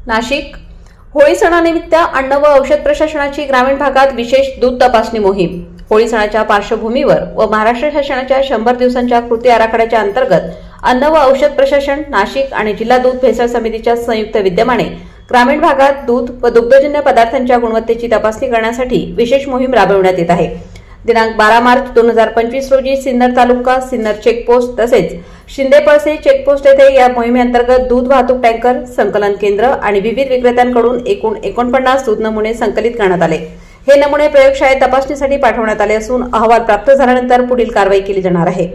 नाशिक होळी सणानिमित्त अन्न व औषध प्रशासनाची ग्रामीण भागात विशेष दूध तपासणी मोहीम। होळी सणाच्या पार्श्वभूमीवर व महाराष्ट्र शासनाच्या 100 दिवसांच्या कृती आराखड्याच्या अंतर्गत अन्न व औषध प्रशासन नाशिक आणि जिल्हा दूध भेसळ समितीच्या संयुक्त विद्यमाने ग्रामीण भागात दूध व दुग्धजन्य पदार्थांच्या गुणवत्तेची तपासणी करण्यासाठी विशेष मोहीम राबविण्यात येत आहे। दिनांक 12 मार्च 2025 रोजी सिन्नर तालुका सिन्नर चेकपोस्ट तसेच शिंदेपळसे चेकपोस्ट येथे या मोहिमेअंतर्गत दूध वाहतूक टँकर, संकलन केंद्र आणि विविध विक्रेत्यांकडून एकूण 49 दूध नमुने संकलित करण्यात आले। हे नमुने प्रयोगशाळेत तपासणीसाठी पाठवण्यात आले असून अहवाल प्राप्त झाल्यानंतर पुढील कारवाई केली जाणार आहे।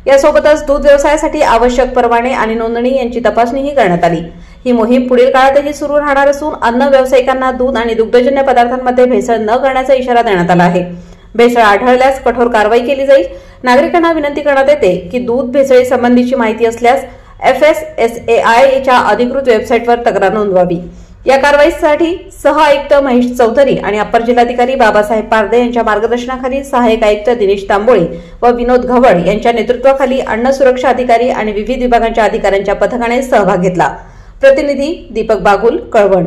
यासोबतच दूध व्यवसायासाठी आवश्यक परवाने आणि नोंदणी यांची तपासणीही करण्यात आली। ही मोहीम पुढील काळातही सुरू राहणार असून अन्न व्यावसायिकांना दूध आणि दुग्धजन्य पदार्थांमध्ये भेसळ न करण्याचा इशारा देण्यात आला आहे। भेसळ आढळल्यास कठोर कारवाई केली जाईल। नागरिकांना विनंती करण्यात येते की दूध भेसळी संबंधीची माहिती असल्यास FSSAI च्या अधिकृत वेबसाईटवर तक्रार नोंदवावी। या कारवाईसाठी सह आयुक्त महेश चौधरी आणि अप्पर जिल्हाधिकारी बाबासाहेब पारदे यांच्या मार्गदर्शनाखाली सहाय्यक आयुक्त दिनेश तांबोळे व विनोद घवड यांच्या नेतृत्वाखाली अन्न सुरक्षा अधिकारी आणि विविध विभागांच्या अधिकाऱ्यांच्या पथकाने सहभाग घेतला। प्रतिनिधी दीपक बागुल, कळवण।